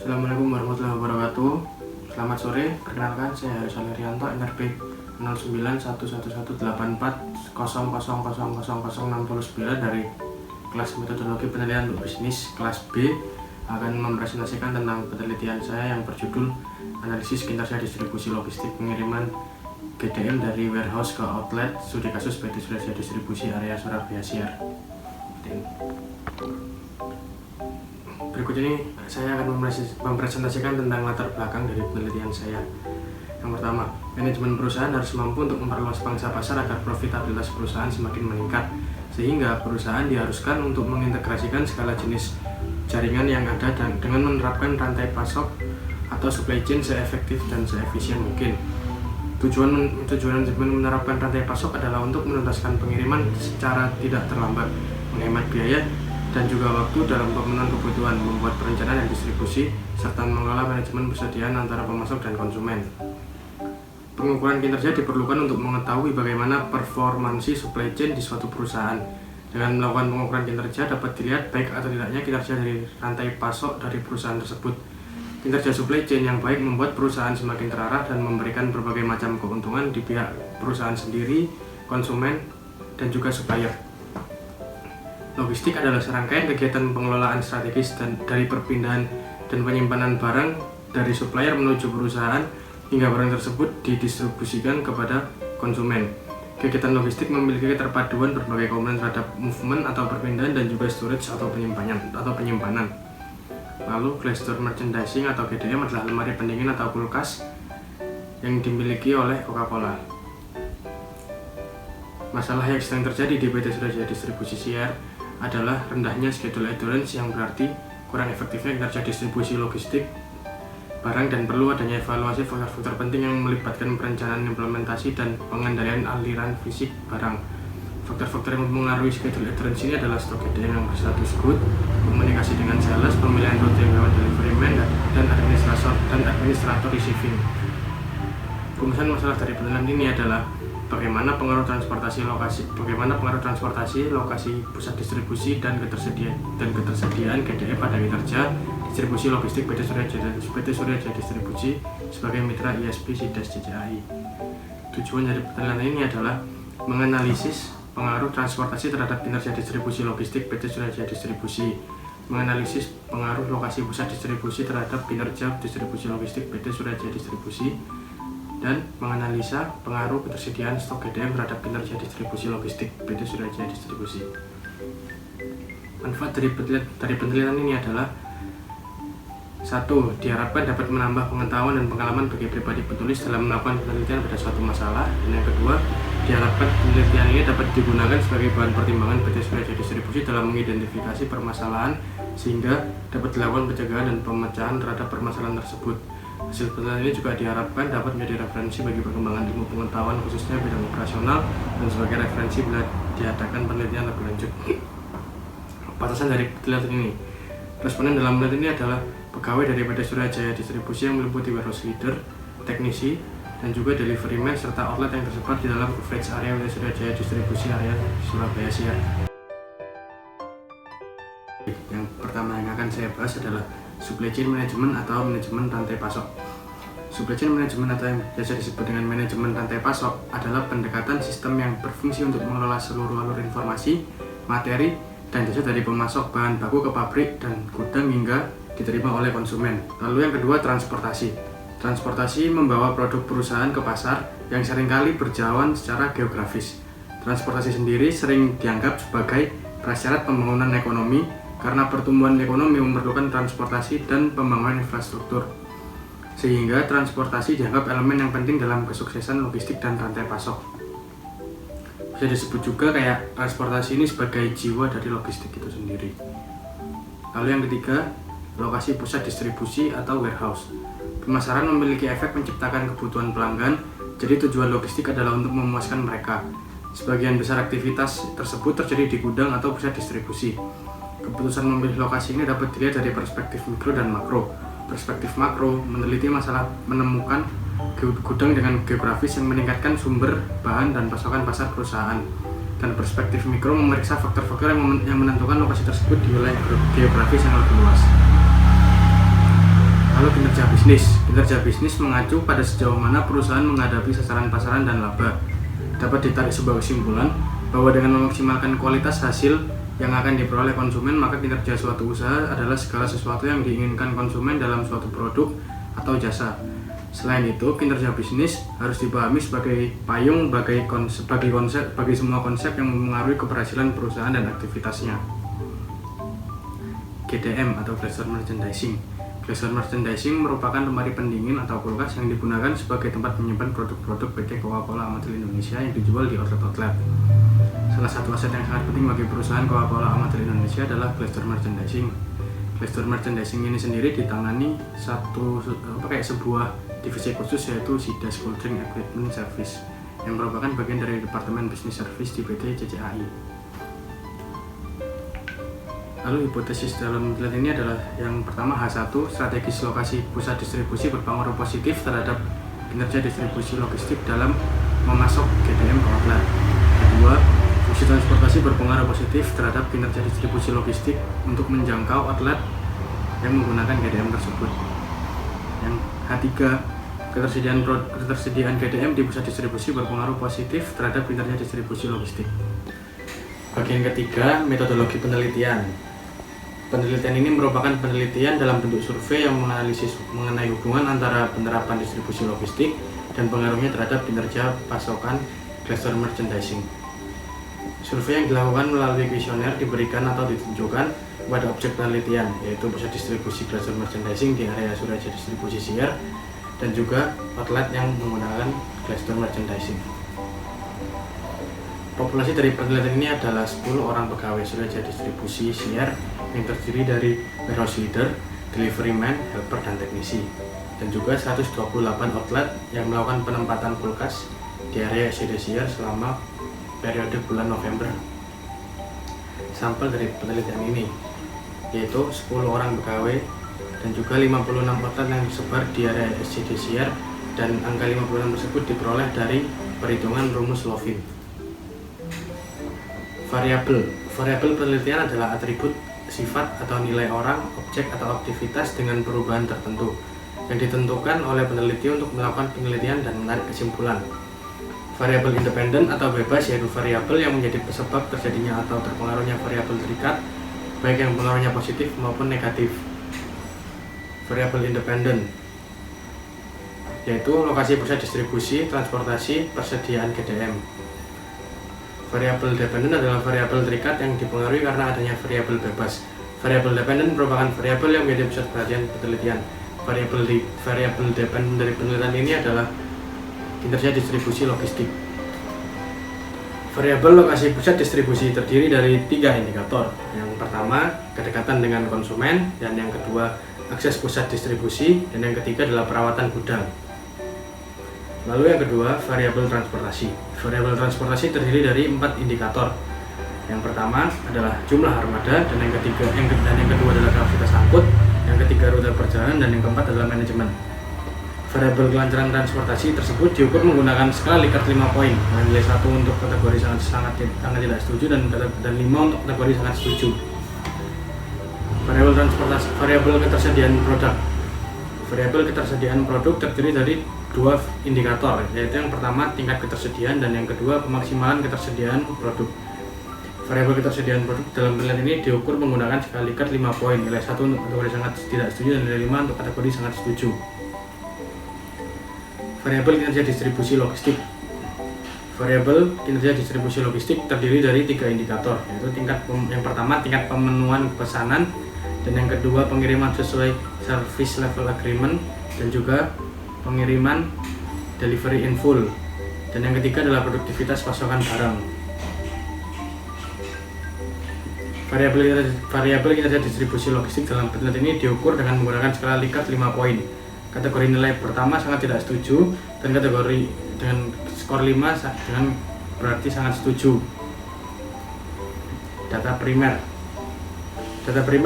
Assalamualaikum warahmatullahi wabarakatuh. Selamat sore, perkenalkan saya Haris Alerianto, NRP 09118400000069 dari kelas metodologi penelitian untuk bisnis kelas B akan mempresentasikan tentang penelitian saya yang berjudul analisis kinerja distribusi logistik pengiriman GDM dari warehouse ke outlet studi kasus PT Surya Distribusi area Surabaya Siar. Berikut ini saya akan mempresentasikan tentang latar belakang dari penelitian saya. Yang pertama, manajemen perusahaan harus mampu untuk memperluas pangsa pasar agar profitabilitas perusahaan semakin meningkat, sehingga perusahaan diharuskan untuk mengintegrasikan segala jenis jaringan yang ada dan dengan menerapkan rantai pasok atau supply chain seefektif dan seefisien mungkin. Tujuan manajemen menerapkan rantai pasok adalah untuk menuntaskan pengiriman secara tidak terlambat, menghemat biaya dan juga waktu dalam pemenuhan kebutuhan, membuat perencanaan dan distribusi, serta mengelola manajemen persediaan antara pemasok dan konsumen. Pengukuran kinerja diperlukan untuk mengetahui bagaimana performansi supply chain di suatu perusahaan. Dengan melakukan pengukuran kinerja dapat dilihat baik atau tidaknya kinerja dari rantai pasok dari perusahaan tersebut. Kinerja supply chain yang baik membuat perusahaan semakin terarah dan memberikan berbagai macam keuntungan di pihak perusahaan sendiri, konsumen, dan juga supplier. Logistik adalah serangkaian kegiatan pengelolaan strategis dari perpindahan dan penyimpanan barang dari supplier menuju perusahaan hingga barang tersebut didistribusikan kepada konsumen. Kegiatan logistik memiliki keterpaduan berbagai komponen terhadap movement atau perpindahan dan juga storage atau penyimpanan. Lalu Glastore Merchandising atau GDM adalah lemari pendingin atau kulkas yang dimiliki oleh Coca-Cola. Masalah yang sedang terjadi di PT Surya Distribusi Siar adalah rendahnya schedule adherence, yang berarti kurang efektifnya kinerja distribusi logistik barang dan perlu adanya evaluasi faktor-faktor penting yang melibatkan perencanaan, implementasi, dan pengendalian aliran fisik barang. Faktor-faktor yang mempengaruhi schedule adherence ini adalah stok GDM yang berstatus good, komunikasi dengan sales, pemilihan rute yang lewat delivery man, dan administrator receiving. Rumusan masalah dari penelitian ini adalah bagaimana pengaruh transportasi lokasi pusat distribusi dan ketersediaan GDM pada kinerja distribusi logistik PT Surya Distribusi sebagai mitra ISP SIDAS CCAI. Tujuan dari penelitian ini adalah menganalisis pengaruh transportasi terhadap kinerja distribusi logistik PT Surya Distribusi, menganalisis pengaruh lokasi pusat distribusi terhadap kinerja distribusi logistik PT Surya Distribusi, dan menganalisa pengaruh ketersediaan stok GDM terhadap kinerja distribusi logistik PT Surya Distribusi. Manfaat dari penelitian ini adalah: 1. Diharapkan dapat menambah pengetahuan dan pengalaman bagi pribadi penulis dalam melakukan penelitian pada suatu masalah. Dan yang kedua, diharapkan penelitian ini dapat digunakan sebagai bahan pertimbangan PT Surya Distribusi dalam mengidentifikasi permasalahan sehingga dapat dilakukan pencegahan dan pemecahan terhadap permasalahan tersebut. Hasil penelitian ini juga diharapkan dapat menjadi referensi bagi perkembangan ilmu pengetahuan khususnya bidang operasional dan sebagai referensi bila diadakan penelitian lebih lanjut. Batasan dari penelitian ini: responden dalam penelitian ini adalah pegawai dari PT Surya Distribusi yang meliputi warehouse leader, teknisi, dan juga delivery man serta outlet yang tersebar di dalam coverage area PT Surya Distribusi area Surabaya Siar. Yang pertama yang akan saya bahas adalah supply chain management atau manajemen rantai pasok. Supply chain management atau yang biasa disebut dengan manajemen rantai pasok adalah pendekatan sistem yang berfungsi untuk mengelola seluruh alur informasi, materi, dan jasa dari pemasok bahan baku ke pabrik dan gudang hingga diterima oleh konsumen. Lalu yang kedua, transportasi. Transportasi membawa produk perusahaan ke pasar yang seringkali berjauhan secara geografis. Transportasi sendiri sering dianggap sebagai prasyarat pembangunan ekonomi karena pertumbuhan ekonomi memerlukan transportasi dan pembangunan infrastruktur. Sehingga transportasi dianggap elemen yang penting dalam kesuksesan logistik dan rantai pasok. Bisa disebut juga kayak transportasi ini sebagai jiwa dari logistik itu sendiri. Lalu yang ketiga, lokasi pusat distribusi atau warehouse. Pemasaran memiliki efek menciptakan kebutuhan pelanggan, jadi tujuan logistik adalah untuk memuaskan mereka. Sebagian besar aktivitas tersebut terjadi di gudang atau pusat distribusi. Keputusan memilih lokasi ini dapat dilihat dari perspektif mikro dan makro. Perspektif makro meneliti masalah menemukan gudang dengan geografis yang meningkatkan sumber bahan dan pasokan pasar perusahaan. Dan perspektif mikro memeriksa faktor-faktor yang menentukan lokasi tersebut di wilayah geografis yang lebih luas. Lalu kinerja bisnis. Kinerja bisnis mengacu pada sejauh mana perusahaan menghadapi sasaran pasaran dan laba. Dapat ditarik sebuah kesimpulan bahwa dengan memaksimalkan kualitas hasil yang akan diperoleh konsumen, maka kinerja suatu usaha adalah segala sesuatu yang diinginkan konsumen dalam suatu produk atau jasa. Selain itu, kinerja bisnis harus dipahami sebagai payung bagi semua konsep yang mempengaruhi keberhasilan perusahaan dan aktivitasnya. GDM atau Glassdoor Merchandising. Glassdoor Merchandising merupakan lemari pendingin atau kulkas yang digunakan sebagai tempat menyimpan produk-produk PT Coca-Cola Amatil Indonesia yang dijual di outlet-outlet. Salah satu aset yang sangat penting bagi perusahaan Coca-Cola Amatil Indonesia adalah Glassdoor Merchandising. Glassdoor Merchandising ini sendiri ditangani sebuah divisi khusus, yaitu SIDAS Cold Drink Equipment Service, yang merupakan bagian dari Departemen Business Service di PT CCAI. Lalu hipotesis dalam penelitian ini adalah yang pertama, H1, strategis lokasi pusat distribusi berpengaruh positif terhadap kinerja distribusi logistik dalam memasok GDM ke outlet. Kedua, fungsi transportasi berpengaruh positif terhadap kinerja distribusi logistik untuk menjangkau outlet yang menggunakan GDM tersebut. Yang H3, ketersediaan GDM di pusat distribusi berpengaruh positif terhadap kinerja distribusi logistik. Bagian ketiga, metodologi penelitian. Penelitian ini merupakan penelitian dalam bentuk survei yang menganalisis mengenai hubungan antara penerapan distribusi logistik dan pengaruhnya terhadap kinerja pasokan Glassdoor Merchandising. Survei yang dilakukan melalui kuesioner diberikan atau ditunjukkan kepada objek penelitian, yaitu pusat distribusi Glassdoor Merchandising di area Suraja Distribusi Siar dan juga outlet yang menggunakan Glassdoor Merchandising. Populasi dari penelitian ini adalah 10 orang pegawai Suraja Distribusi Siar yang terdiri dari warehouse leader, delivery man, helper, dan teknisi, dan juga 128 outlet yang melakukan penempatan kulkas di area SCD Siar selama periode bulan November. Sampel dari penelitian ini yaitu 10 orang pegawai dan juga 56 outlet yang tersebar di area SCD Siar, dan angka 56 tersebut diperoleh dari perhitungan rumus Lovin. Variabel penelitian adalah atribut, sifat atau nilai orang, objek atau aktivitas dengan perubahan tertentu yang ditentukan oleh peneliti untuk melakukan penelitian dan menarik kesimpulan. Variabel independen atau bebas yaitu variabel yang menjadi sebab terjadinya atau terpengaruhnya variabel terikat, baik yang pengaruhnya positif maupun negatif. Variabel independen yaitu lokasi pusat distribusi, transportasi, persediaan GDM. Variabel dependen adalah variabel terikat yang dipengaruhi karena adanya variabel bebas. Variabel dependen merupakan variabel yang menjadi pusat perhatian penelitian. Variabel dependen dari penelitian ini adalah kinerja distribusi logistik. Variabel lokasi pusat distribusi terdiri dari 3 indikator. Yang pertama, kedekatan dengan konsumen, dan yang kedua, akses pusat distribusi, dan yang ketiga adalah perawatan gudang. Lalu yang kedua, variabel transportasi. Variabel transportasi terdiri dari 4 indikator. Yang pertama adalah jumlah armada, dan yang kedua adalah kapasitas angkut, yang ketiga rute perjalanan, dan yang keempat adalah manajemen. Variabel kelancaran transportasi tersebut diukur menggunakan skala Likert 5 poin, dengan nilai 1 untuk kategori sangat tidak setuju dan 5 untuk kategori sangat setuju. Variabel ketersediaan produk. Variabel ketersediaan produk terdiri dari 2 indikator, yaitu yang pertama tingkat ketersediaan dan yang kedua pemaksimalan ketersediaan produk. Variabel ketersediaan produk dalam penelitian ini diukur menggunakan skala Likert 5 poin, nilai 1 untuk kategori sangat tidak setuju dan nilai 5 untuk kategori sangat setuju. Variabel kinerja distribusi logistik. Variabel kinerja distribusi logistik terdiri dari 3 indikator, yaitu yang pertama tingkat pemenuhan pesanan, dan yang kedua pengiriman sesuai service level agreement, dan juga pengiriman delivery in full, dan yang ketiga adalah produktivitas pasokan barang. Variabel kinerja distribusi logistik dalam penelitian ini diukur dengan menggunakan skala Likert 5 poin. Kategori nilai pertama sangat tidak setuju, dan kategori dengan skor 5 dengan berarti sangat setuju. Data primer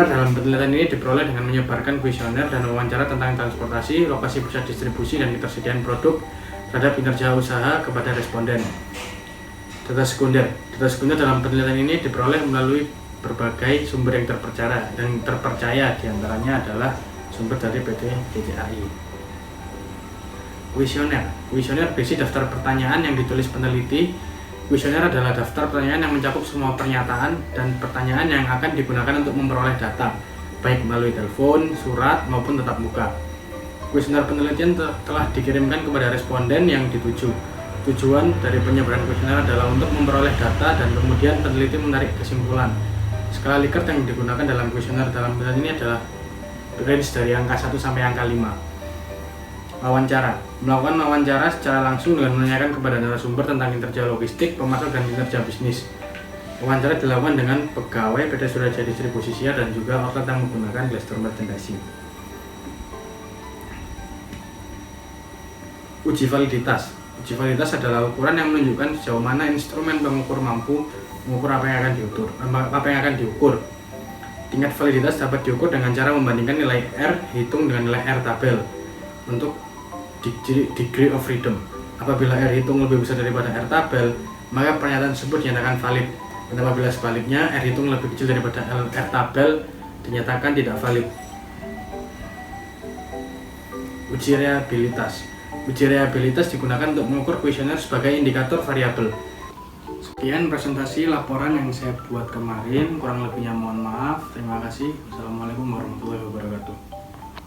dalam penelitian ini diperoleh dengan menyebarkan kuesioner dan wawancara tentang transportasi, lokasi pusat distribusi, dan ketersediaan produk terhadap kinerja usaha kepada responden. Data sekunder dalam penelitian ini diperoleh melalui berbagai sumber yang terpercaya diantaranya adalah sumber dari PT DJAI. Kuesioner berisi daftar pertanyaan yang ditulis peneliti. Kuesioner adalah daftar pertanyaan yang mencakup semua pernyataan dan pertanyaan yang akan digunakan untuk memperoleh data, baik melalui telepon, surat, maupun tatap muka. Kuesioner penelitian telah dikirimkan kepada responden yang dituju. Tujuan dari penyebaran kuesioner adalah untuk memperoleh data dan kemudian peneliti menarik kesimpulan. Skala Likert yang digunakan dalam kuesioner dalam penelitian ini adalah range dari angka 1 sampai angka 5. Wawancara. Melakukan wawancara secara langsung dengan menanyakan kepada narasumber tentang kinerja logistik, pemasok, dan kinerja bisnis. Wawancara dilakukan dengan pegawai PT Surajaya Distribusi Siar dan juga outlet yang menggunakan Glassdoor merchandising. Uji validitas. Uji validitas adalah ukuran yang menunjukkan sejauh mana instrumen pengukur mampu mengukur apa yang akan diukur. Tingkat validitas dapat diukur dengan cara membandingkan nilai R hitung dengan nilai R tabel untuk degree of freedom. Apabila R hitung lebih besar daripada R tabel, maka pernyataan tersebut dinyatakan valid. Dan apabila sebaliknya, R hitung lebih kecil daripada R tabel, dinyatakan tidak valid. Uji reliabilitas. Uji reliabilitas digunakan untuk mengukur kuesioner sebagai indikator variabel. Sekian presentasi laporan yang saya buat kemarin, kurang lebihnya mohon maaf. Terima kasih. Wassalamualaikum warahmatullahi wabarakatuh.